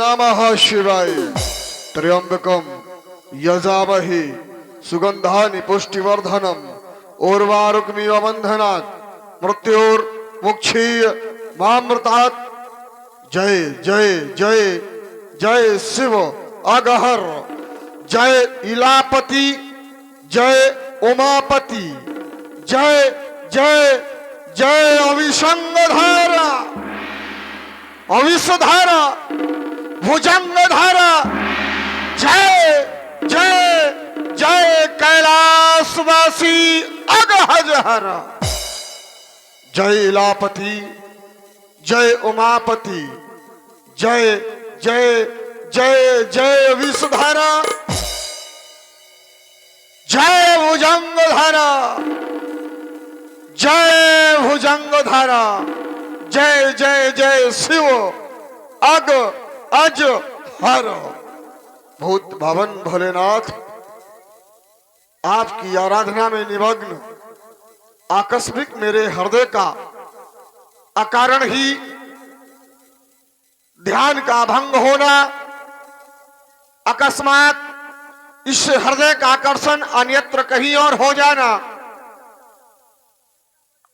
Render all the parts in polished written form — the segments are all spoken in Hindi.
नमः शिवाय। त्र्यंबकम यजामहे सुगंधानि पुष्टिवर्धनम उर्वारुकमिव बंधनात् मृत्योर्मुक्षीय मामृतात्। जय जय जय जय शिव अगहर, जय इलापति, जय उमापति, जय जय जय अविसंगधारा, अविषधारा, भुजंगधारा। जय जय जय कैलाशवासी अगहजहरा। जय इलापति, जय उमापति, जय जय जय जय विषधारा, जय भुजंगधारा, जय भुजंगधारा। जय जय जय शिव अग अज हर। भूत भवन भोलेनाथ, आपकी आराधना में निमग्न आकस्मिक मेरे हृदय का अकारण ही ध्यान का भंग होना, अकस्मात इस हृदय का आकर्षण अन्यत्र कहीं और हो जाना,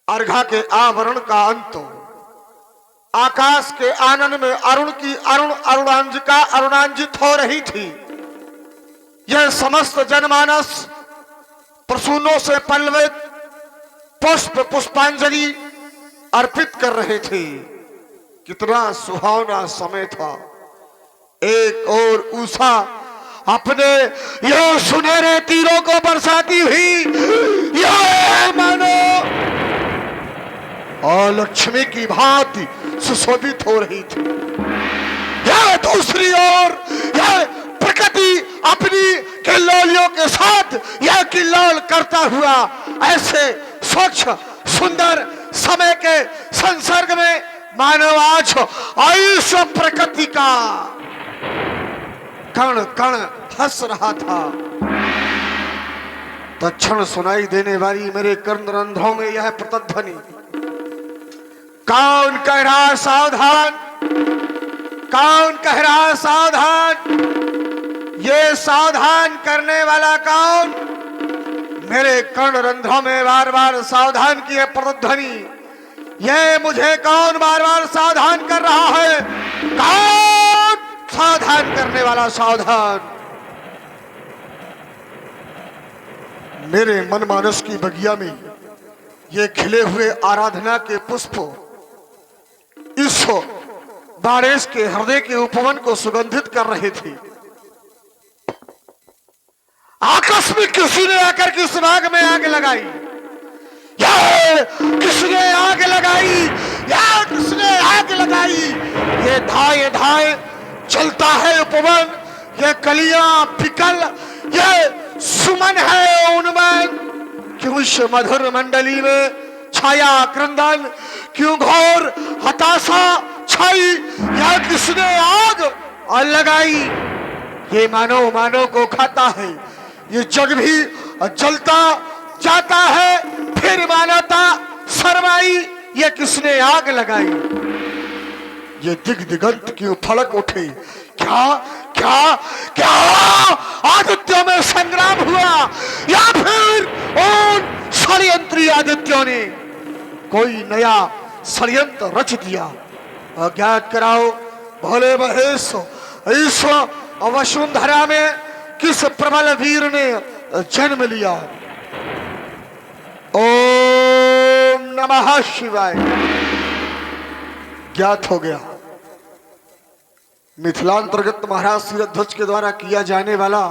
अर्घा के आवरण का अंत, आकाश के आनंद में अरुण की अरुणांजिका अरुणांजित हो रही थी। यह समस्त जनमानस प्रसूनों से पल्लवित पुष्प पुष्पांजलि अर्पित कर रहे थे। कितना सुहावना समय था। एक और उषा अपने ये सुनहरे तीरों को बरसाती हुई यह मानो और लक्ष्मी की भांति सुशोभित हो रही थी। यह दूसरी ओर यह प्रकृति अपनी किल्लोलियों के साथ यह किल्लोल करता हुआ ऐसे स्वच्छ सुंदर समय के संसर्ग में मानव आज आयुष प्रकृति का कण कण हंस रहा था। तत्क्षण सुनाई देने वाली मेरे कर्णरंध्रों में यह प्रतिध्वनि, कौन कह रहा सावधान, कौन कह रहा सावधान। ये सावधान करने वाला कौन? मेरे कर्णरंध्रों में बार बार सावधान की है प्रतिध्वनि। ये मुझे कौन बार बार सावधान कर रहा है? कौन सावधान करने वाला सावधान? मेरे मन मानस की बगिया में ये खिले हुए आराधना के पुष्प इस बारिश के हृदय के उपवन को सुगंधित कर रहे थे। आकस्मिक किसी ने आकर के इस बाग में आग लगाई। किसने आग लगाई? किसने आग लगाई? ये धाए धाए चलता है उपवन, ये कलियां फिकल, ये सुमन है उन्मन। क्यों इस मधुर मंडली में छाया क्रंदन, क्यों घोर हताशा छाई? या किसने आग लगाई? ये मानव मानव को खाता है, ये जग भी जलता जाता है, फिर मानवता शर्माई। ये किसने आग लगाई? ये दिग दिगंत क्यों फड़क उठे? क्या क्या क्या आदित्यों में संग्राम हुआ, या फिर उन षड्यंत्री आदित्यों ने कोई नया षड्यंत्र रच दिया? अज्ञात कराओ भोले महेश, इस वसुंधरा में किस प्रबल वीर ने जन्म लिया? ओम नमः शिवाय। ज्ञात हो गया मिथिलांतर्गत महाराज सिरध्वज के द्वारा किया जाने वाला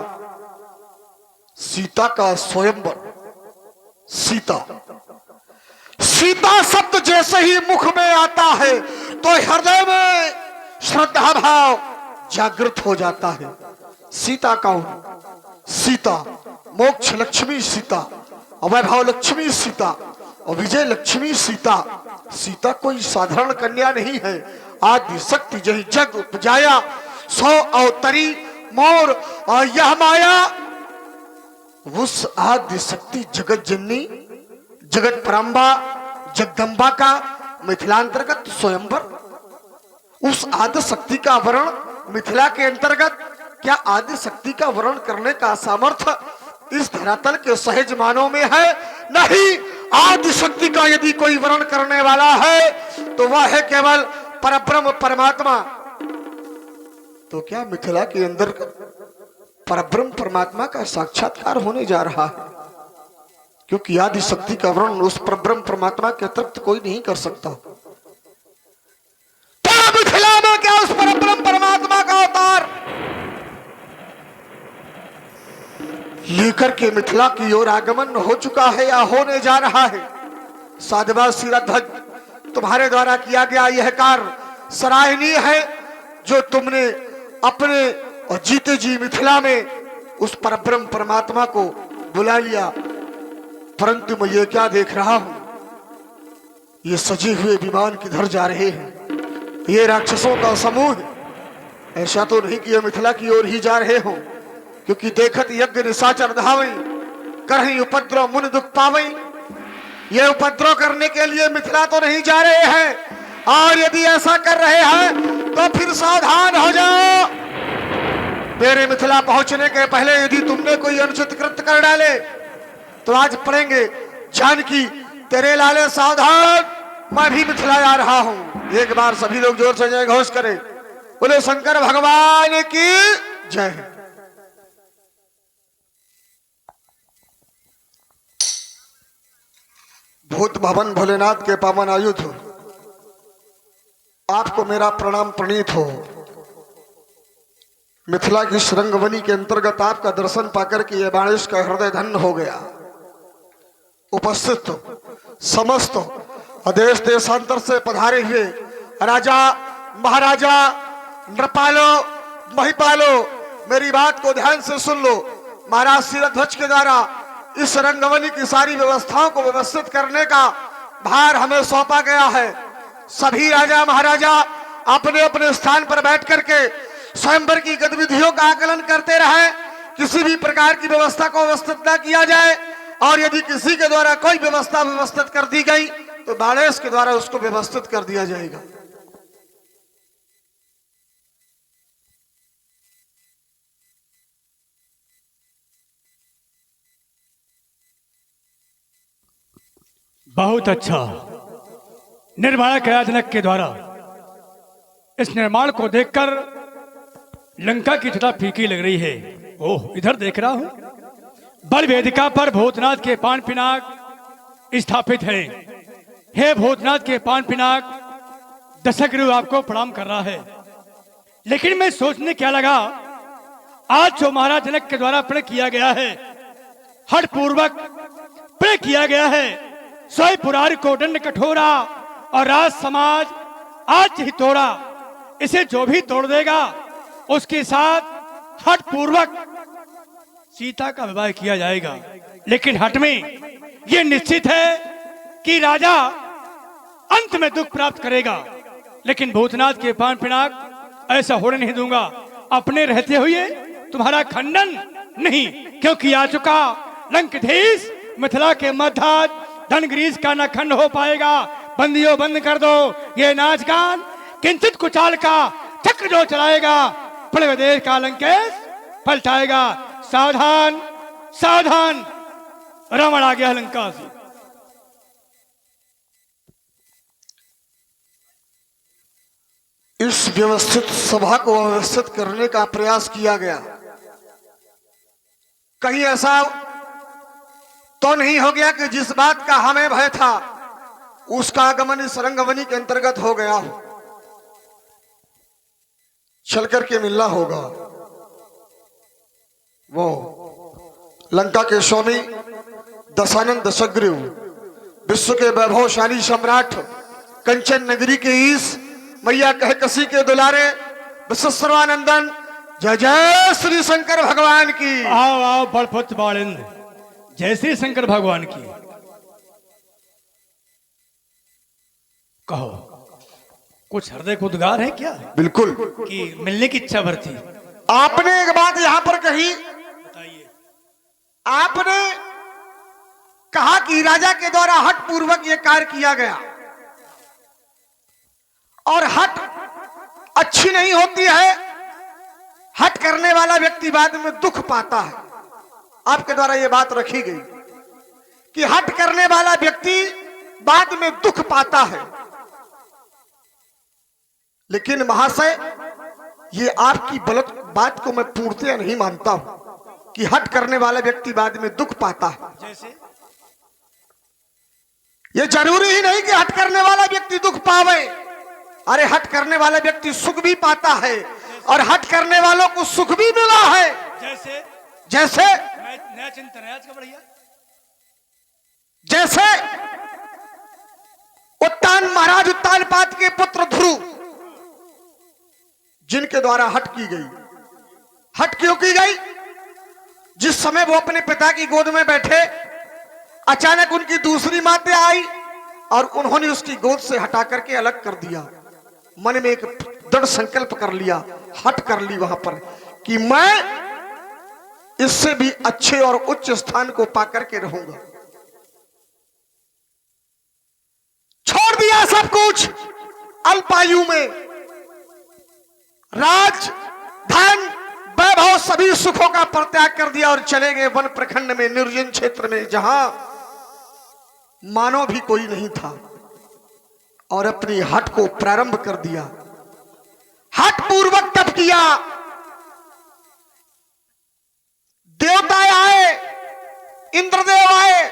सीता का स्वयंवर। सीता सीता शब्द जैसे ही मुख में आता है तो हृदय में श्रद्धा भाव जागृत हो जाता है। सीता कौन? सीता मोक्ष लक्ष्मी सीता, वैभव लक्ष्मी सीता और विजय लक्ष्मी सीता। सीता कोई साधारण कन्या नहीं है। आदि शक्ति जही जग उपजाया, सो अवतरी मोर और यह माया। उस आदि शक्ति जगत जननी जगत पराम्बा जगदम्बा का मिथिलांतर्गत स्वयंवर, उस आदि शक्ति का वर्ण मिथिला के अंतर्गत क्या आदि शक्ति का वर्णन करने का सामर्थ्य इस धरातल के सहज मानव में है? नहीं, आदि शक्ति का यदि कोई वर्णन करने वाला है तो वह है केवल परब्रह्म परमात्मा। तो क्या मिथिला के अंदर परब्रह्म परमात्मा का साक्षात्कार होने जा रहा है? क्योंकि आदि शक्ति का वर्णन उस परब्रह्म परमात्मा के अतिरिक्त कोई नहीं कर सकता। तो मिथिला में क्या उस परब्रह्म परमात्मा का अवतार लेकर के मिथिला की ओर आगमन हो चुका है या होने जा रहा है? साधवा शिरध्वज, तुम्हारे द्वारा किया गया यह कार्य सराहनीय है, जो तुमने अपने और जीते जी मिथिला में उस परब्रह्म परमात्मा को बुला लिया। परंतु मैं ये क्या देख रहा हूं, ये सजे हुए विमान किधर जा रहे हैं? ये राक्षसों का समूह। ऐसा तो नहीं कि ये मिथिला की ओर ही जा रहे हों, क्योंकि देखत यज्ञ निशाचर धावई, करही उपद्रव मुन दुख पावई। ये उपद्रव करने के लिए मिथिला तो नहीं जा रहे हैं, और यदि ऐसा कर रहे हैं तो फिर सावधान हो जाओ। मेरे मिथिला पहुंचने के पहले यदि तुमने कोई अनुचित कृत्य कर डाले तो आज पड़ेंगे जानकी तेरे लाले सावधान। मैं भी मिथिला आ रहा हूं। एक बार सभी लोग जोर से जय घोष करें, बोले शंकर भगवान की जय। भूत भवन भोलेनाथ के पावन आयुध, आपको मेरा प्रणाम प्रणीत हो। मिथिला की श्रृंगवनी के अंतर्गत आपका दर्शन पाकर के ये बाणेश का हृदय धन्य हो गया। उपस्थित समस्त देश देशांतर से पधारे हुए राजा महाराजा नृपालो महिपालो, मेरी बात को ध्यान से सुन लो। महाराज शिरध्वज के द्वारा इस रंगवली की सारी व्यवस्थाओं को व्यवस्थित करने का भार हमें सौंपा गया है। सभी राजा महाराजा अपने अपने स्थान पर बैठ करके स्वयंवर की गतिविधियों का आकलन करते रहे। किसी भी प्रकार की व्यवस्था को व्यवस्थित न किया जाए, और यदि किसी के द्वारा कोई व्यवस्था व्यवस्थित कर दी गई तो बाणेश के द्वारा उसको व्यवस्थित कर दिया जाएगा। बहुत अच्छा। निर्माण कया जनक के द्वारा इस निर्माण को देखकर लंका की छटा फीकी लग रही है। ओह, इधर देख रहा हूं बल वेदिका पर भूतनाथ के पान पिनाक स्थापित है। हे भूतनाथ के पान पिनाक, दशग्रीव आपको प्रणाम कर रहा है। लेकिन मैं सोचने क्या लगा, आज जो महाराज जनक के द्वारा प्रण किया गया है, हठ पूर्वक प्रण किया गया है, सोई पुरारी को दंड कठोरा और राज समाज आज ही तोड़ा। इसे जो भी तोड़ देगा उसके साथ हठ पूर्वक सीता का विवाह किया जाएगा। लेकिन हठ में यह निश्चित है कि राजा अंत में दुख प्राप्त करेगा। लेकिन भूतनाथ के पान पिनाक ऐसा होने नहीं दूंगा। अपने रहते हुए तुम्हारा खंडन नहीं, क्योंकि आ चुका लंकधीश मिथिला के मध्यात धनग्रीस का न खंड हो पाएगा। बंदियों बंद कर दो ये नाच गान, किंचित कुचाल का चक्र जो चलाएगा पड़े देश का लंकेश पलटाएगा। सावधान सावधान, रावण आ गया लंका से। इस व्यवस्थित सभा को व्यवस्थित करने का प्रयास किया गया। कहीं ऐसा तो नहीं हो गया कि जिस बात का हमें भय था उसका आगमन इस रंगवनी के अंतर्गत हो गया हो। चल करके मिलना होगा। वो लंका के स्वामी दशानन दशग्रीव, विश्व के वैभवशाली सम्राट, कंचन नगरी के ईश, मैया कह कसी के दुलारे, विश्व सर्वानंदन, जय जय श्री शंकर भगवान की। आओ आओ बड़पुत्र बालिंद, जय श्री शंकर भगवान की। कहो, कुछ हृदय को उद्गार है क्या? बिल्कुल, कि मिलने की इच्छा भर थी। आपने एक बात यहां पर कही, बताइए। आपने कहा कि राजा के द्वारा हठ पूर्वक यह कार्य किया गया, और हठ अच्छी नहीं होती है हट करने वाला व्यक्ति बाद में दुख पाता है। आपके द्वारा यह बात रखी गई कि हट करने वाला व्यक्ति बाद में दुख पाता है। लेकिन महाशय, ये आपकी गलत बात को मैं पूर्णतया नहीं मानता हूं कि हट करने वाला व्यक्ति बाद में दुख पाता है। जैसे ये जरूरी ही नहीं कि हट करने वाला व्यक्ति दुख पावे। अरे हट करने वाला व्यक्ति सुख भी पाता है और हट करने वालों को सुख भी मिला है। जैसे जैसे नया चिंतन है आज का बढ़िया। जैसे उत्तान महाराज उत्तानपाद के पुत्र ध्रुव, जिनके द्वारा हट की गई। हट क्यों की गई? जिस समय वो अपने पिता की गोद में बैठे, अचानक उनकी दूसरी माता आई और उन्होंने उसकी गोद से हटा करके अलग कर दिया। मन में एक दृढ़ संकल्प कर लिया, हट कर ली वहां पर कि मैं इससे भी अच्छे और उच्च स्थान को पाकर के रहूंगा। छोड़ दिया सब कुछ, अल्पायु में राज धन वैभव सभी सुखों का परित्याग कर दिया और चले गए वन प्रखंड में, निर्जन क्षेत्र में, जहां मानव भी कोई नहीं था, और अपनी हट को प्रारंभ कर दिया। हट पूर्वक तप किया। देवता आए, इंद्रदेव आए,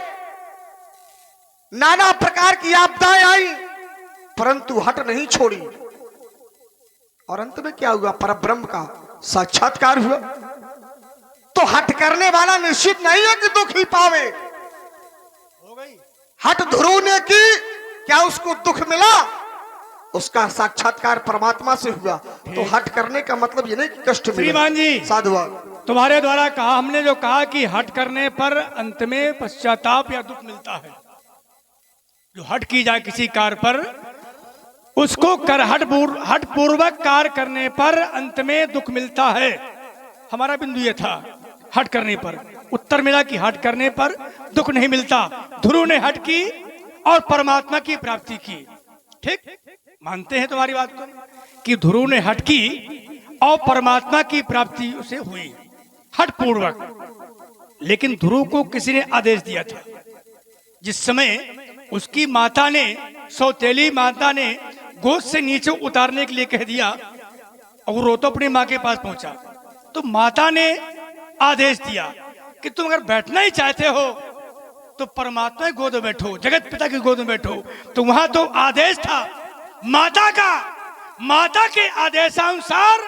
नाना प्रकार की आपदाएं आई, परंतु हट नहीं छोड़ी। और अंत में क्या हुआ? परब्रह्म का साक्षात्कार हुआ। तो हट करने वाला निश्चित नहीं है कि दुख ही पावे। हो गई हट ध्रुव ने की, क्या उसको दुख मिला? उसका साक्षात्कार परमात्मा से हुआ। तो हट करने का मतलब ये नहीं कि कष्ट मिला। श्रीमान जी, साधुआ, तुम्हारे द्वारा कहा, हमने जो कहा कि हट करने पर अंत में पश्चाताप या दुख मिलता है। जो हट की जाए किसी कार्य पर, उसको कर हट पूर्वक कार्य करने पर अंत में दुख मिलता है। हमारा बिंदु ये था, हट करने पर। उत्तर मिला कि हट करने पर दुख नहीं मिलता। ध्रुव ने हट की और परमात्मा की प्राप्ति की। ठीक, मानते हैं तुम्हारी बात को कि ध्रुव ने हट की और परमात्मा की प्राप्ति उसे हुई हट पूर्वक। लेकिन ध्रुव को किसी ने आदेश दिया था। जिस समय उसकी माता ने, सौतेली माता ने गोद से नीचे उतारने के लिए कह दिया और वो रोतो अपनी माँ के पास पहुंचा, तो माता ने आदेश दिया कि तुम अगर बैठना ही चाहते हो तो परमात्मा की गोद में बैठो, जगत पिता की गोद में बैठो। तो वहां तो आदेश था माता का। माता के आदेशानुसार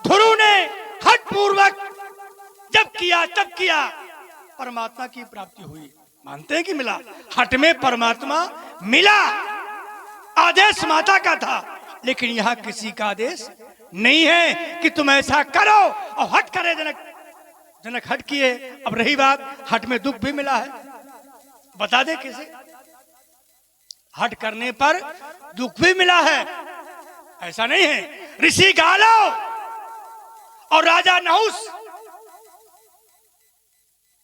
ध्रुव ने हट पूर्वक जब किया तब किया, परमात्मा की प्राप्ति हुई। मानते हैं कि मिला? हट में परमात्मा मिला। आदेश माता का था, लेकिन यहां किसी का आदेश नहीं है कि तुम ऐसा करो और हट करे। जनक हट किए। अब रही बात, हट में दुख भी मिला है। बता दे किसे? हट करने पर दुख भी मिला है, ऐसा नहीं है। ऋषि गालो और राजा नहुस,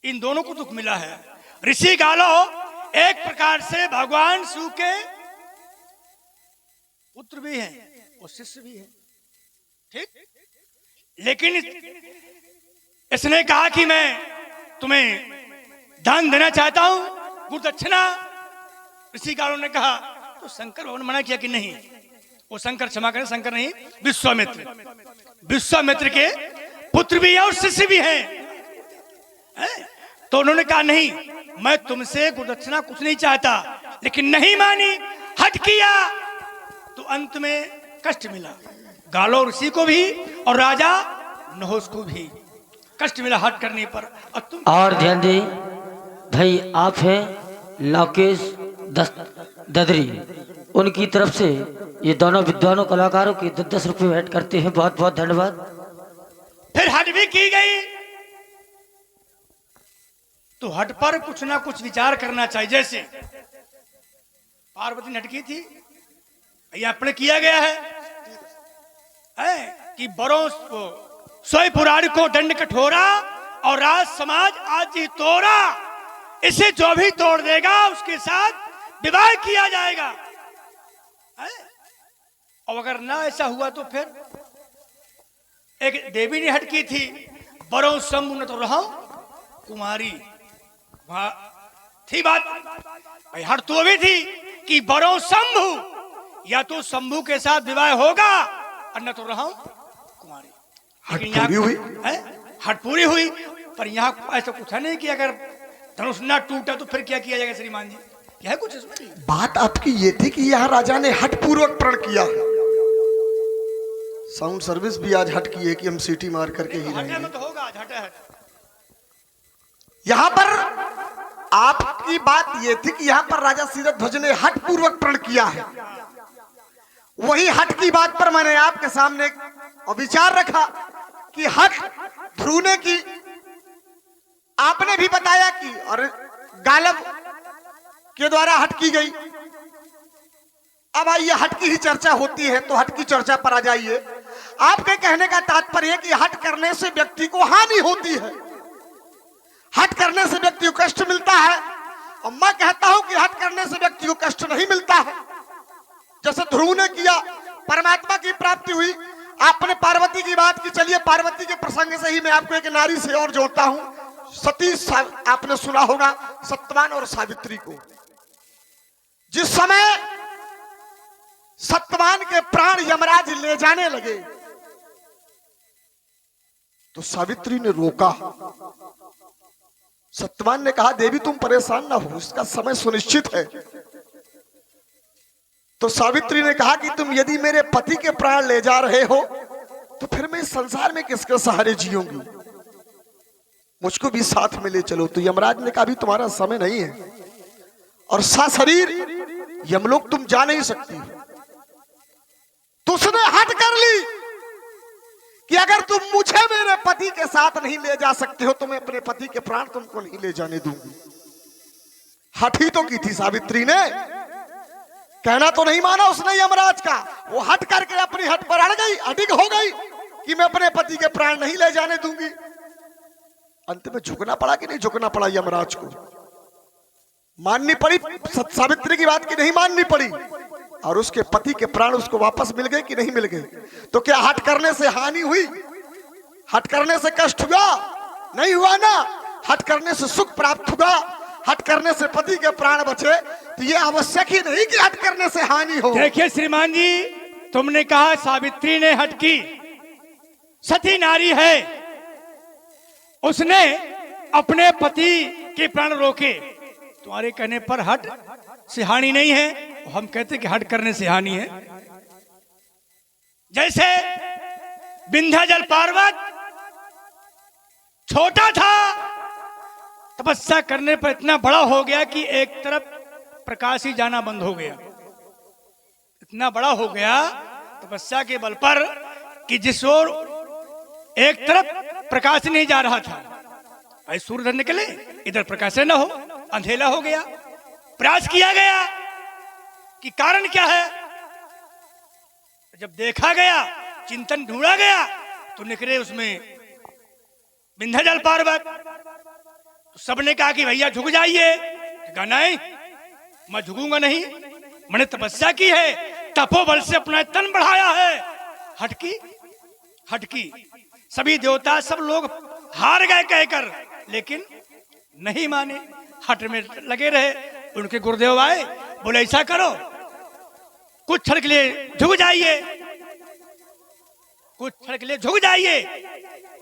इन दोनों को दुख मिला है। ऋषि गालो एक प्रकार से भगवान शिव के पुत्र भी हैं और शिष्य भी हैं। ठीक, लेकिन इसने कहा कि मैं तुम्हें दान देना चाहता हूं, गुरु दक्षिणा। ऋषि गालों ने कहा, तो शंकर भगवान मना किया कि नहीं। वो शंकर, क्षमा करें, शंकर नहीं, विश्वामित्र के पुत्र भी हैं और शिष्य भी हैं। तो उन्होंने कहा नहीं, मैं तुमसे गुरुदक्षिणा कुछ नहीं चाहता। लेकिन नहीं मानी, हट किया, तो अंत में कष्ट मिला। गालो ऋषि को भी और राजा नहुस को भी कष्ट मिला हट करने पर। और ध्यान दे भाई, आप हैं लौकेश ददरी, उनकी तरफ से ये दोनों विद्वानों कलाकारों की 10 रुपये भेंट करते हैं। बहुत बहुत धन्यवाद। फिर हट भी की गई, तो हट पर कुछ ना कुछ विचार करना चाहिए। जैसे पार्वती ने हट की थी, ये अपने किया गया है कि बरों सोई पुराण को दंड कठोरा और राज समाज आज ही तोड़ा। इसे जो भी तोड़ देगा उसके साथ विवाह किया जाएगा। और अगर ना ऐसा हुआ तो फिर एक देवी ने हट की थी, बरो शंभु न तो रहा कुमारी। वहां थी बात भाई, हट तो भी थी कि बरो शंभु, या तो शंभु के साथ विवाह होगा और न तो रहा कुमारी। हट पूरी हुई है, हट पूरी हुई, पर यहाँ ऐसा कुछ नहीं कि अगर धनुष ना टूटा तो फिर क्या किया जाएगा श्रीमान जी? क्या है कुछ इसमें? बात आपकी ये थी कि यहाँ राजा ने हट पूर्वक प्रण किया। साउंड सर्विस भी आज हट की है कि हम सीटी मार करके ही हटे रहेंगे। में तो होगा आज, हटे हट। यहाँ पर आपकी बात ये थी कि यहाँ पर राजा शीरध्वज ने हट पूर्वक प्रण किया है। वही हट की बात पर मैंने आपके सामने विचार रखा कि हट ध्रुव ने की, आपने भी बताया कि, और गालब के द्वारा हट की गई। अब आइए हट की ही चर्चा होती है तो हट की चर्चा पर आ जाइए। आपके कहने का तात्पर्य है कि हट करने से व्यक्ति को हानि होती है, हट करने से व्यक्ति को कष्ट मिलता है, और मैं कहता हूं कि हट करने से व्यक्ति को कष्ट नहीं मिलता है। जैसे ध्रुव ने किया, परमात्मा की प्राप्ति हुई। आपने पार्वती की बात की, चलिए पार्वती के प्रसंग से ही मैं आपको एक नारी से और जोड़ता हूं। सती आपने सुना होगा, सत्यवान और सावित्री को। जिस समय सत्यवान के प्राण यमराज ले जाने लगे तो सावित्री ने रोका। सत्यवान ने कहा, देवी तुम परेशान ना हो, इसका समय सुनिश्चित है। तो सावित्री ने कहा कि तुम यदि मेरे पति के प्राण ले जा रहे हो तो फिर मैं इस संसार में किसके सहारे जीऊंगी, मुझको भी साथ में ले चलो। तो यमराज ने कहा, अभी तुम्हारा समय नहीं है, और सशरीर यमलोक तुम जा नहीं सकती। तो उसने हट कर ली कि अगर तुम मुझे मेरे पति के साथ नहीं ले जा सकते हो तो मैं अपने पति के प्राण तुमको नहीं ले जाने दूंगी। हट ही तो की थी सावित्री ने, कहना तो नहीं माना उसने यमराज का। वो हट करके अपनी हट पर अड़ गई, अडिग हो गई कि मैं अपने पति के प्राण नहीं ले जाने दूंगी। अंत में झुकना पड़ा कि नहीं झुकना पड़ा यमराज को? माननी पड़ी सावित्री की बात की नहीं माननी पड़ी, और उसके पति के प्राण उसको वापस मिल गए कि नहीं मिल गए? तो क्या हट करने से हानि हुई? हट करने से कष्ट हुआ? नहीं हुआ ना। हट करने से सुख प्राप्त हुआ, हट करने से पति के प्राण बचे। तो ये आवश्यक ही नहीं कि हट करने से हानि हो। देखिए श्रीमान जी, तुमने कहा सावित्री ने हट की, सती नारी है, उसने अपने पति के प्राण रोके। तुम्हारे कहने पर हट से हानि नहीं है, हम कहते कि हट करने से हानि है। जैसे विंध्याचल पर्वत छोटा था, तपस्या करने पर इतना बड़ा हो गया कि एक तरफ प्रकाश ही जाना बंद हो गया। इतना बड़ा हो गया तपस्या के बल पर कि जिस ओर एक तरफ प्रकाश नहीं जा रहा था, भाई सूर्य निकले इधर प्रकाश न हो, अंधेला हो गया। प्रयास किया गया कि कारण क्या है। जब देखा गया, चिंतन ढूंढा गया, तो निकले उसमें विंध्याचल पर्वत। तो सबने कहा कि भैया झुक जाइए। कहा नहीं, मैं झुकूंगा नहीं, मैंने तपस्या की है, तपोबल से अपना तन बढ़ाया है। हटकी सभी देवता सब लोग हार गए कहकर, लेकिन नहीं माने, हट में लगे रहे। उनके गुरुदेव आए, बोले ऐसा करो, कुछ क्षण के लिए झुक जाइए, कुछ क्षण के लिए झुक जाइए,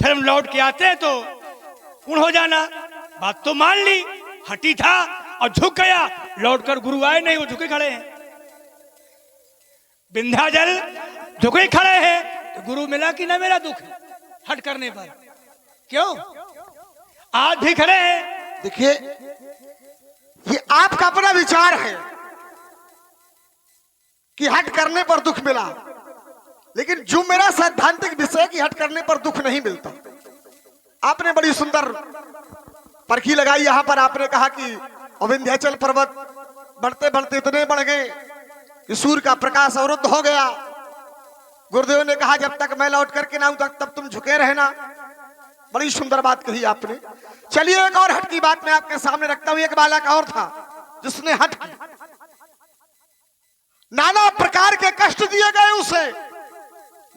फिर हम लौट के आते हैं तो पूर्ण हो जाना। बात तो मान ली, हटी था और झुक गया। लौट कर गुरु आए नहीं, वो झुके खड़े हैं। विंध्याचल झुके खड़े हैं, तो गुरु मिला कि ना मेरा दुख हट करने पर? क्यों आज भी खड़े हैं? देखिए, ये आपका अपना विचार है कि हट करने पर दुख मिला, लेकिन जो मेरा सैद्धांतिक विषय कि हट करने पर दुख नहीं मिलता। आपने बड़ी सुंदर परखी लगाई यहां पर। आपने कहा कि विंध्याचल पर्वत बढ़ते बढ़ते इतने बढ़ गए कि सूर्य का प्रकाश अवरुद्ध हो गया। गुरुदेव ने कहा जब तक मैं लौट करके ना आऊं तब तुम झुके रहना। बड़ी सुंदर बात कही आपने। चलिए एक और हट की बात मैं आपके सामने रखता हूं। एक बालक और था जिसने हट की, नाना प्रकार के कष्ट दिए गए उसे,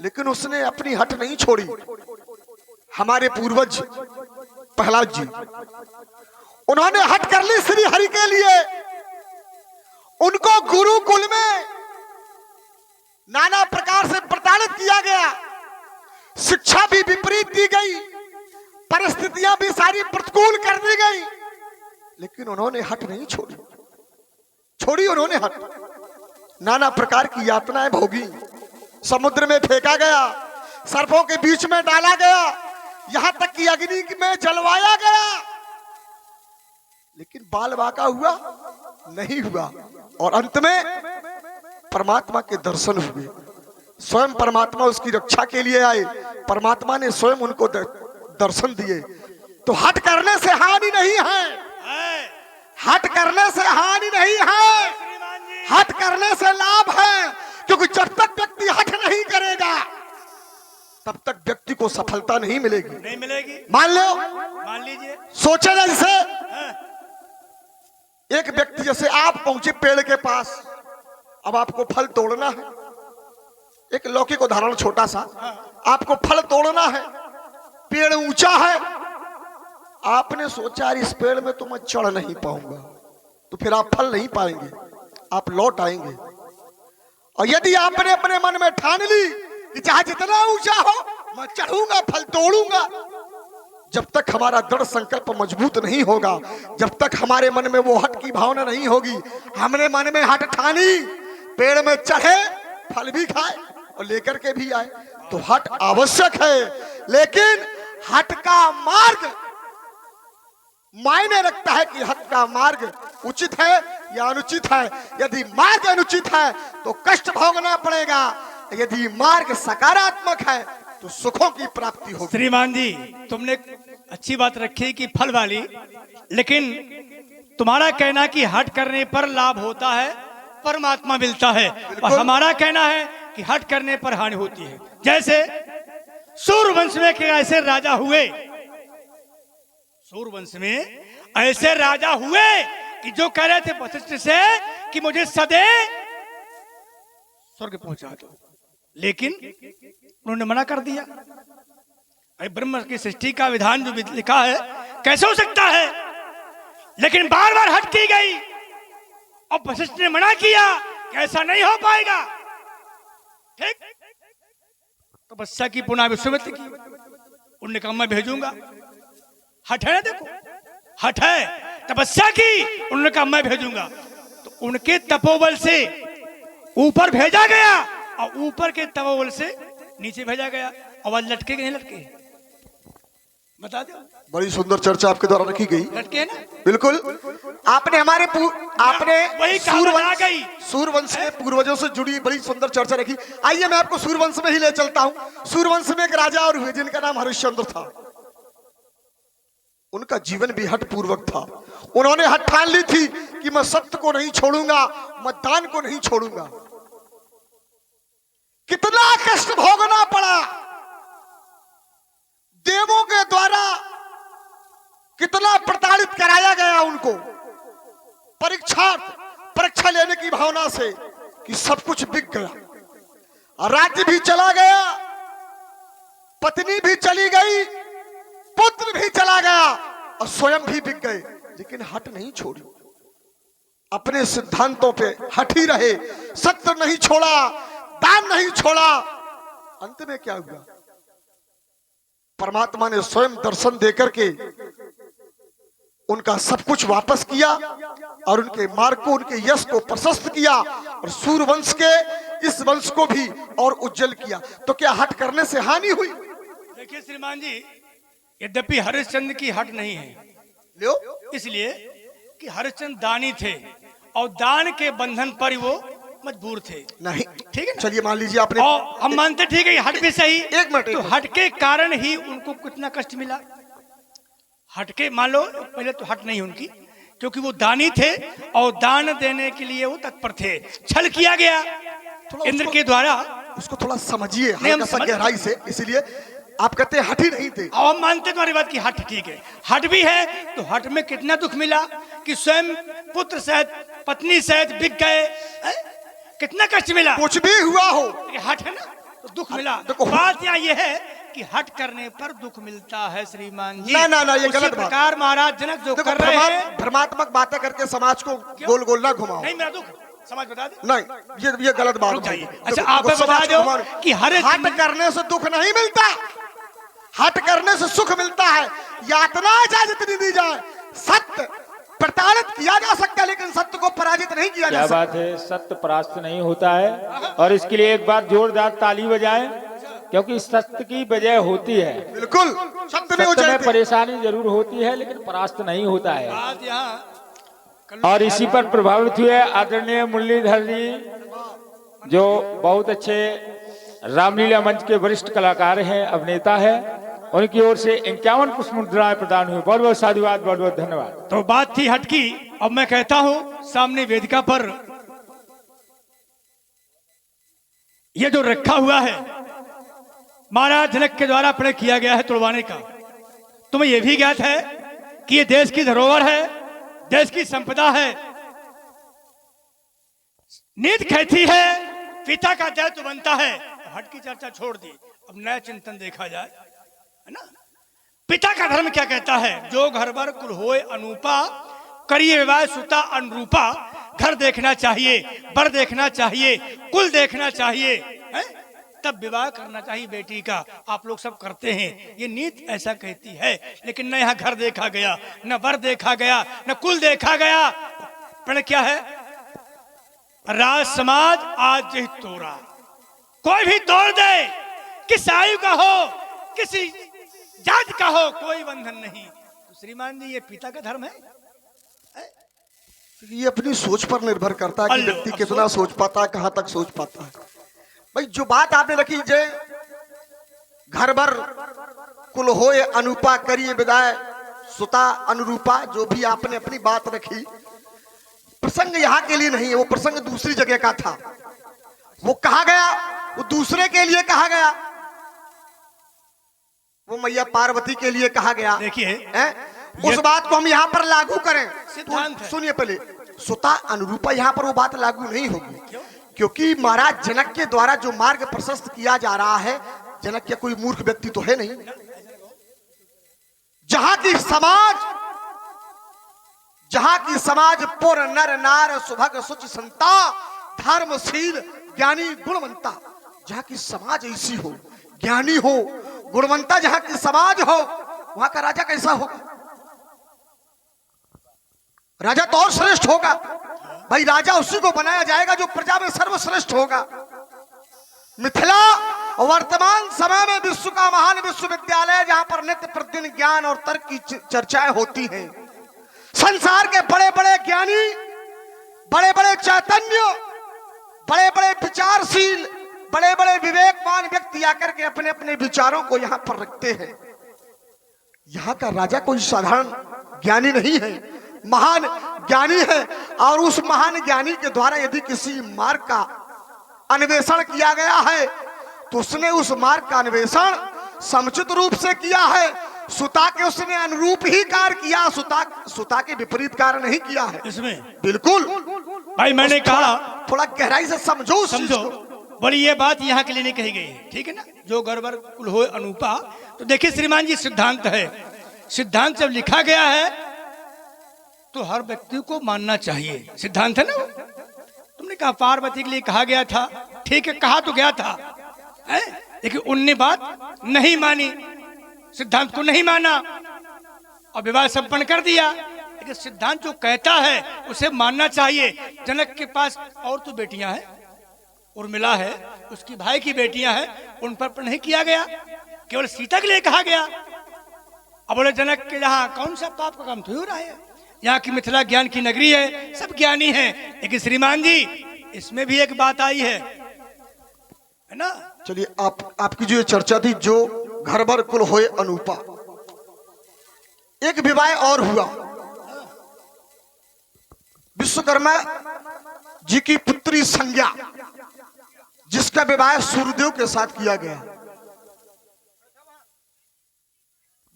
लेकिन उसने अपनी हट नहीं छोड़ी। हमारे पूर्वज प्रहलाद जी, उन्होंने हट कर ली श्री हरि के लिए। उनको गुरुकुल में नाना प्रकार से प्रताड़ित किया गया, शिक्षा भी विपरीत दी गई, परिस्थितियां भी सारी प्रतिकूल कर दी गई, लेकिन उन्होंने हट नहीं छोड़ी उन्होंने हट। नाना प्रकार की यातनाएं भोगी, समुद्र में फेंका गया, सर्पों के बीच में डाला गया, यहां तक कि अग्नि में जलवाया गया, लेकिन बाल बाका हुआ नहीं हुआ। और अंत में परमात्मा के दर्शन हुए। स्वयं परमात्मा उसकी रक्षा के लिए आए, परमात्मा ने स्वयं उनको दर्शन दिए। तो हट करने से हानि नहीं है, हट करने से हानि नहीं है, हट करने से लाभ है। क्योंकि जब तक व्यक्ति हट नहीं करेगा तब तक व्यक्ति को सफलता नहीं मिलेगी। मान लीजिए, सोचे जैसे एक व्यक्ति, जैसे आप पहुंचे पेड़ के पास, अब आपको फल तोड़ना है। एक लौकी को उदाहरण छोटा सा, आपको फल तोड़ना है, पेड़ ऊंचा है, आपने सोचा इस पेड़ में तो मैं चढ़ नहीं पाऊंगा, तो फिर आप फल नहीं पाएंगे, आप लौट आएंगे। और यदि आपने अपने मन में ठान ली कि चाहे जितना ऊंचा हो मैं चढ़ूंगा, फल तोड़ूंगा, जब तक हमारा दृढ़ संकल्प मजबूत नहीं होगा, जब तक हमारे मन में वो हट की भावना नहीं होगी, हमने मन में हट ठानी, पेड़ में चढ़े, फल भी खाए और लेकर के भी आए, तो हट आवश्यक है। लेकिन हट का मार्ग मायने रखता है कि हट का मार्ग उचित है या अनुचित है। यदि मार्ग अनुचित है तो कष्ट भोगना पड़ेगा, यदि मार्ग सकारात्मक है तो सुखों की प्राप्ति होगी। श्रीमान जी, तुमने अच्छी बात रखी कि फल वाली, लेकिन तुम्हारा कहना कि हट करने पर लाभ होता है, परमात्मा मिलता है, और हमारा कहना है कि हट करने पर हानि होती है। जैसे सूर्यवंश में के ऐसे राजा हुए, सूर्यवंश में ऐसे राजा हुए कि जो कह रहे थे वशिष्ठ से कि मुझे सदे स्वर्ग पहुंचा दो, लेकिन उन्होंने मना कर दिया। अरे ब्रह्म की सृष्टि का विधान जो लिखा है कैसे हो सकता है, लेकिन बार बार हट की गई और वशिष्ठ ने मना किया कि ऐसा नहीं हो पाएगा। ठीक, तपस्या की पुनः विश्वामित्र की, उन्होंने कहा मैं भेजूंगा। हट है, देखो हट है, तपस्या की, उन्होंने कहा मैं भेजूंगा। तो उनके तपोबल से ऊपर भेजा गया और ऊपर के तपोबल से नीचे भेजा गया, और वह लटके गए, लटके, बता दो। बड़ी सुंदर चर्चा आपके द्वारा रखी गई, लटके ना, बिल्कुल। आपने हमारे आपने वही सूर्यवंश के पूर्वजों से जुड़ी बड़ी सुंदर चर्चा रखी। आइए मैं आपको सूर्यवंश में ही ले चलता हूं। सूर्यवंश में एक राजा और हुए जिनका नाम हरिश्चंद्र था। उनका जीवन भी हठ पूर्वक था। उन्होंने हठ ठान ली थी कि मैं सत्य को नहीं छोड़ूंगा, मैं दान को नहीं छोड़ूंगा। कितना कष्ट भोगना पड़ा, देवों के द्वारा कितना प्रताड़ित कराया गया उनको, परीक्षा लेने की भावना से कि सब कुछ बिक गया, राज्य भी चला गया, पत्नी भी चली गई, पुत्र भी चला गया और स्वयं भी बिक गए, लेकिन हट नहीं छोड़ी, अपने सिद्धांतों पे हट ही रहे, सत्य नहीं छोड़ा, दान नहीं छोड़ा। अंत में क्या हुआ, परमात्मा ने स्वयं दर्शन देकर के उनका सब कुछ वापस किया और उनके मार्ग को, उनके यश को प्रशस्त किया और सूर्यवंश के इस वंश को भी और उज्जवल किया। तो क्या हट करने से हानि हुई? देखिए श्रीमान जी, यद्यपि हरिश्चंद्र की हट नहीं है, लो, इसलिए कि हरिश्चंद्र दानी थे और दान के बंधन पर वो मजबूर थे। नहीं, ठीक है, चलिए मान लीजिए आपने, और हम मानते ठीक है हट भी सही, एक मिनट, तो हट के कारण ही उनको कितना कष्ट मिला। हट के मान लो पहले तो हट नहीं उनकी, क्योंकि वो दानी थे और दान देने के लिए वो तत्पर थे, छल किया गया इंद्र के द्वारा। उसको थोड़ा समझिए हल्का सा गहराई से, इसीलिए आप कहते हैं हट ही नहीं थे। और हम मानते तुम्हारी बात की हट ठीक है, हट भी है, तो हट में कितना दुख मिला कि स्वयं पुत्र सहित पत्नी सहित बिक गए, कितना कष्ट मिला। कुछ भी हुआ हो, हट है ना, तो दुख मिला। देखो, बात यहाँ ये है कि हट करने पर दुख मिलता है श्रीमान जी। ना, ये उसी गलत बात। प्रकार महाराज जनक जो देखो, कर रहे हैं, भ्रमात्मक बातें करके समाज को गोल गोल ना घुमाओ। नहीं मेरा दुख समाज बता दे। नहीं, ये गलत बात रुक है। जाइए। देखो, अच्छा आप देखो, बता समाज दो को घुमाओ। कि हर एक हट करने से दुख नहीं मिलता, हट करने से सुख मिलता है। यातना चाहे जितनी दी जाए, सत्य प्रताड़ित किया जा सकता है, लेकिन सत्य को पराजित नहीं किया जा क्या सकता। बात है, सत्य परास्त नहीं होता है। और इसके लिए एक बार जोरदार ताली बजाएं, क्योंकि सत्य की वजह होती है। बिल्कुल, सत्य नहीं हो सत्य में जाए। परेशानी जरूर होती है, लेकिन परास्त नहीं होता है। बात यहाँ और इसी पर प्रभावित हुए आदरणीय मुरलीधर जी, जो बहुत अच्छे रामलीला मंच के वरिष्ठ कलाकार हैं, अभिनेता है, उनकी ओर से 51 पुष्प मुद्राएं प्रदान हुई। बहुत बहुत साधुवाद, बहुत बहुत धन्यवाद। तो बात थी हटकी। अब मैं कहता हूं सामने वेदिका पर ये जो रखा हुआ है महाराज जनक के द्वारा प्रयोग किया गया है तुड़वाने का, तुम्हें यह भी ज्ञात है कि ये देश की धरोहर है, देश की संपदा है। नीति कहती है पिता का दायित्व बनता है। हट की चर्चा छोड़ दी, अब नया चिंतन देखा जाए, है ना। पिता का धर्म क्या कहता है? जो घर बर कुल होए अनूपा, करिए विवाह सुता अनुरूपा। घर देखना चाहिए, बर देखना चाहिए, कुल देखना चाहिए, है? तब विवाह करना चाहिए बेटी का। आप लोग सब करते हैं, ये नीति ऐसा कहती है, लेकिन न यहाँ घर देखा गया, न बर देखा गया, न कुल देखा गया। पर क्या है? राज समाज आज ही तोड़ा, कोई भी तोड़ दे, किस आयु का हो, किसी जात का हो, कोई बंधन नहीं। तो श्रीमान जी, ये पिता का धर्म है। ये अपनी सोच पर निर्भर करता है कि व्यक्ति कितना सोच पाता है, कहां तक सोच पाता है। भाई जो बात आपने रखी, जय घर भर कुल होए अनुपा, करिए विदाय सुता अनुरूपा, जो भी आपने अपनी बात रखी, प्रसंग यहाँ के लिए नहीं है, वो प्रसंग दूसरी जगह का था। वो कहा गया, वो दूसरे के लिए कहा गया, वो मैया पार्वती के लिए कहा गया। देखिए, उस बात को हम यहाँ पर लागू करें, सिद्धांत है। सुनिए पहले, सुता अनुरूपा यहाँ पर वो बात लागू नहीं होगी, क्योंकि महाराज जनक के द्वारा जो मार्ग प्रशस्त किया जा रहा है, जनक क्या कोई मूर्ख व्यक्ति तो है नहीं। जहां की समाज पुर नर नार सुभग सुच संता, धर्मशील ज्ञानी गुणवंता, जहां की समाज ऐसी हो, ज्ञानी हो, गुणवंता जहां की समाज हो, वहां का राजा कैसा होगा? राजा तो और श्रेष्ठ होगा। भाई राजा उसी को बनाया जाएगा जो प्रजा में सर्वश्रेष्ठ होगा। मिथिला वर्तमान समय में विश्व का महान विश्वविद्यालय, जहां पर नित्य प्रतिदिन ज्ञान और तर्क की चर्चाएं होती हैं। संसार के बड़े बड़े ज्ञानी, बड़े बड़े चैतन्य, बड़े बड़े विचारशील, बड़े बड़े विवेकवान व्यक्ति आकर के अपने अपने विचारों को यहां पर रखते हैं। यहां का राजा कोई साधारण ज्ञानी नहीं है, महान ज्ञानी है। और उस महान ज्ञानी के द्वारा यदि किसी मार्ग का अन्वेषण किया गया है, तो उसने उस मार्ग का अन्वेषण समुचित रूप से किया है। सुता के उसने अनुरूप ही कार्य किया, सुता के विपरीत कार्य नहीं किया है इसमें। बिल्कुल भाई मैंने कहा थोड़ा गहराई से समझो, समझो। बड़ी ये बात यहाँ के लिए नहीं कही गई है, ठीक है ना। जो गड़बड़ कुल हो अनुपा, तो देखिए श्रीमान जी, सिद्धांत है। सिद्धांत जब लिखा गया है तो हर व्यक्ति को मानना चाहिए, सिद्धांत है ना। तुमने कहा पार्वती के लिए कहा गया था, ठीक है, कहा तो गया था, लेकिन उनने बात नहीं मानी, सिद्धांत को नहीं माना और विवाह संपन्न कर दिया। लेकिन सिद्धांत जो कहता है उसे मानना चाहिए। जनक के पास और तो बेटियां हैं, उर्मिला है, उसकी भाई की बेटियां हैं, उन पर नहीं किया गया, केवल सीता के लिए कहा गया। अब बोले जनक के यहाँ कौन सा पाप का काम तो हो रहा है, यहाँ की मिथिला ज्ञान की नगरी है, सब ज्ञानी है। लेकिन श्रीमान जी, इसमें भी एक बात आई है ना। चलिए, आपकी जो ये चर्चा थी, जो घर भर कुल होए अनुपा, एक विवाह और हुआ। विश्वकर्मा जी की पुत्री संज्ञा, जिसका विवाह सूर्यदेव के साथ किया गया।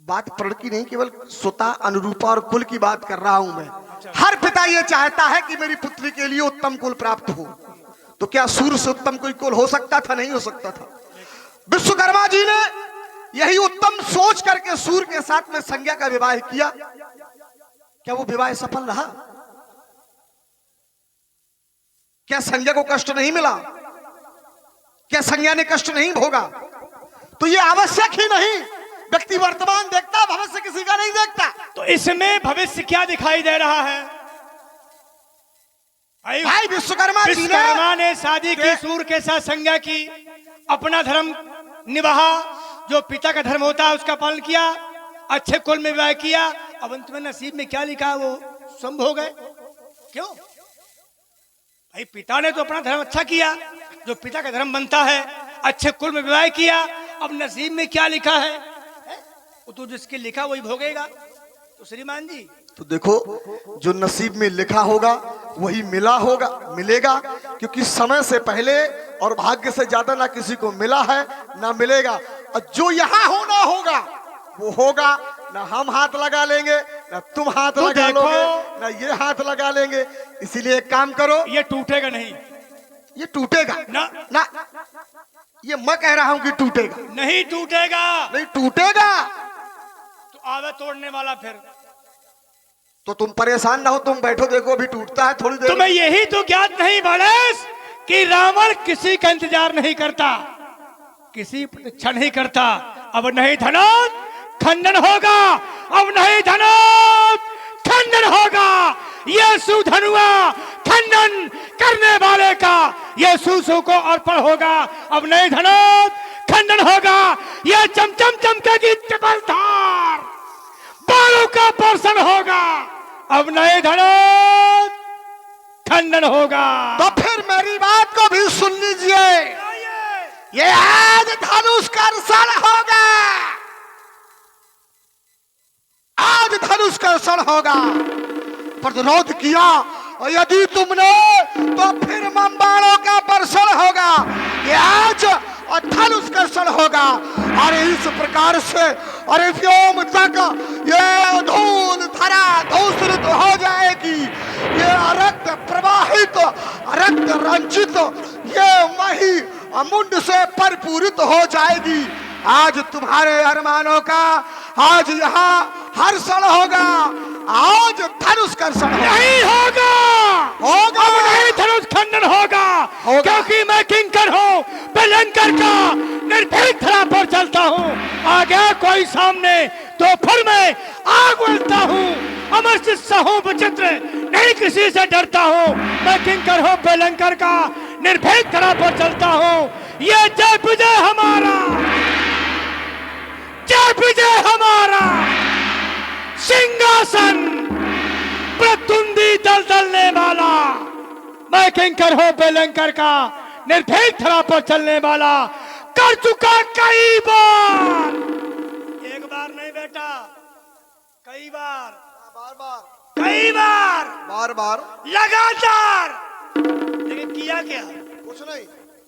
बात प्रण की नहीं, केवल सुता अनुरूपा और कुल की बात कर रहा हूं मैं। हर पिता यह चाहता है कि मेरी पुत्री के लिए उत्तम कुल प्राप्त हो। तो क्या सूर्य से उत्तम कोई कुल हो सकता था? नहीं हो सकता था। विश्वकर्मा जी ने यही उत्तम सोच करके सूर्य के साथ में संज्ञा का विवाह किया। क्या वो विवाह सफल रहा? क्या संज्ञा को कष्ट नहीं मिला? क्या संज्ञा ने कष्ट नहीं भोगा? तो ये आवश्यक ही नहीं। व्यक्ति वर्तमान देखता, भविष्य किसी का नहीं देखता। तो इसमें भविष्य क्या दिखाई दे रहा है? भाई विश्वकर्मा ने शादी की, सूर्य के साथ संज्ञा की, अपना धर्म निभाया, जो पिता का धर्म होता है उसका पालन किया, अच्छे कुल में विवाह किया। अब अंत में नसीब में क्या लिखा है वो स्वयं हो गए। क्यों भाई? पिता ने तो अपना धर्म अच्छा किया, जो पिता का धर्म बनता है, अच्छे कुल में विवाह किया। अब नसीब में क्या लिखा है, वो तो जिसके लिखा वही भोगेगा। तो श्रीमान जी, तो देखो, जो नसीब में लिखा होगा वही मिलेगा, क्योंकि समय से पहले और भाग्य से ज्यादा ना किसी को मिला है ना मिलेगा। और जो यहाँ होना होगा वो होगा। ना हम हाथ लगा लेंगे, ना तुम हाथ तो लगा लोगे, ना ये हाथ लगा लेंगे। इसीलिए एक काम करो, ये टूटेगा नहीं। ये टूटेगा ना, ये मैं कह रहा हूं कि टूटेगा नहीं। टूटेगा नहीं, टूटेगा। तो आवे तोड़ने वाला फिर। तो तुम परेशान ना हो, तुम बैठो, देखो अभी टूटता है थोड़ी देर। तुम्हें यही तो ज्ञात नहीं बड़ेस कि रावण किसी का इंतजार नहीं करता, किसी प्रतीक्षा नहीं करता। अब नहीं धनोत खंडन होगा, अब नहीं धनोत खंडन होगा। ये सुधनुआ खंडन करने वाले का ये सुसु को अर्पण होगा। अब नहीं धनोत खंडन होगा। ये चमचम चमकेगी चपल धार, बालों का पोषण होगा। अब नए धनोत खंडन होगा। तो फिर मेरी बात को भी सुन लीजिए। ये आज धनुष कर्षण होगा, आज धनुष कर्षण होगा। प्रतिरोध किया और यदि तुमने तो फिर मंबाणों का वर्षण होगा। ये आज और धनुष कर्षण होगा। अरे इस प्रकार से अरे व्योम तक ये धूल धरा धूसरित हो जाएगी। ये रक्त प्रवाहित, रक्त रंजित, ये वही मुंड से परिपूरित हो जाएगी। आज तुम्हारे अरमानों का आज यहाँ हर्षण होगा, आज धनुष कर्षण नहीं होगा। अब नहीं धनुष खंडन होगा, क्योंकि मैं किंकर हूँ, बेलंकर का निर्भीक धरा पर चलता हूँ। आगे कोई सामने तो फिर मैं आग उड़ता हूँ। अमर शिष्य हूँ विचित्र, नहीं किसी से डरता हूँ। मैं किंकर हूँ, बेलंकर का निर्भीक धरा पर चलता हूँ। ये जय विजय हमारा, जय विजय हमारा सिंहासन प्रतुंदी दलदलने वाला। मैं किंकर हूं, बेलंकर का निर्भीक धरा पर चलने वाला। कर चुका कई बार, एक बार नहीं बेटा, कई बार, कई बार, बार बार लगातार। लेकिन किया क्या?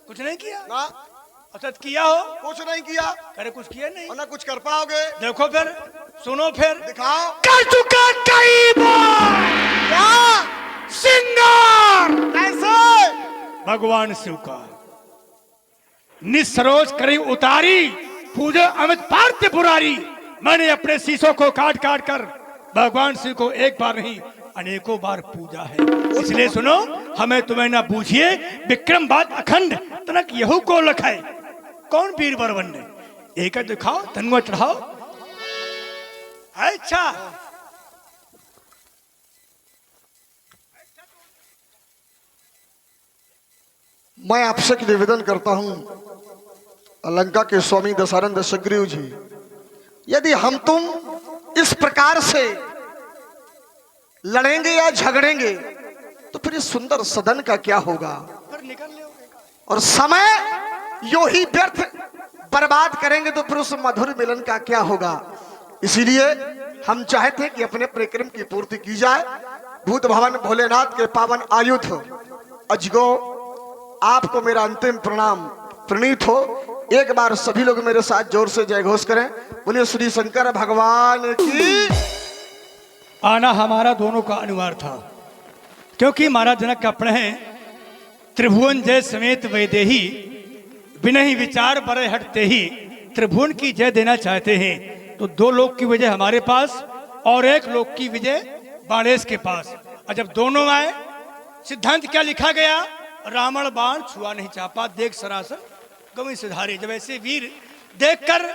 कुछ नहीं किया ना, अच्छा किया हो? कुछ नहीं किया। अरे कुछ किया नहीं, और ना कुछ कर पाओगे। देखो फिर, सुनो फिर, दिखाओ। कर चुका कई बार। क्या सिंगार कैसे? भगवान शिव का निसरोज करी उतारी, पूजा अमित पार्थ पुरारी। मैंने अपने शीशों को काट काट कर भगवान शिव को एक बार नहीं अनेकों बार पूजा है। इसलिए सुनो, हमें तुम्हें ना पूछिए, विक्रम बात अखंड तनक यहू को लखाए। कौन वीर बरवन ने एक दिखाओ, तनवा चढ़ाओ। अच्छा मैं आपसे निवेदन करता हूं, लंका के स्वामी दशानंद सुग्रीव जी, यदि हम तुम इस प्रकार से लड़ेंगे या झगड़ेंगे तो फिर इस सुंदर सदन का क्या होगा? और समय यो ही व्यर्थ बर्बाद करेंगे तो फिर उस मधुर मिलन का क्या होगा? इसीलिए हम चाहते हैं कि अपने परिक्रम की पूर्ति की जाए। भूत भवन भोलेनाथ के पावन आयुध अजगो आपको मेरा अंतिम प्रणाम प्रणीत हो। एक बार सभी लोग मेरे साथ जोर से जय घोष करें। बोलिए श्री शंकर भगवान की। आना हमारा दोनों का अनिवार्य था, क्योंकि महाराज जनक का प्रण है त्रिभुवन जय समेत वैदेही बिना ही विचार बड़े हटते ही त्रिभुवन की जय देना चाहते हैं। तो 2 लोक की विजय हमारे पास और 1 लोक की विजय बाणेश के पास। और जब दोनों आए, सिद्धांत क्या लिखा गया? रावण बाण छुआ नहीं चापा, देख सरासर गवई सिधारे। जब ऐसे वीर देखकर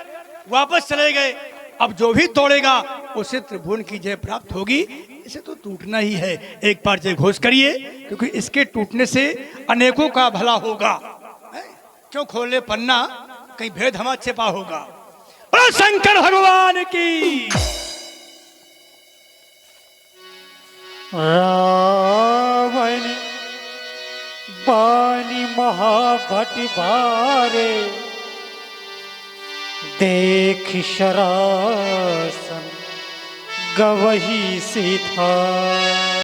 वापस चले गए, अब जो भी तोड़ेगा उसे त्रिभुवन की जय प्राप्त होगी। इसे तो टूटना ही है। एक बार जय घोष करिए, क्योंकि इसके टूटने से अनेकों का भला होगा। क्यों खोले पन्ना, कहीं भेद हमारा छिपा होगा। बोलो शंकर भगवान की। रावण बानी महाभट भारे, देख शरासन गवही से था।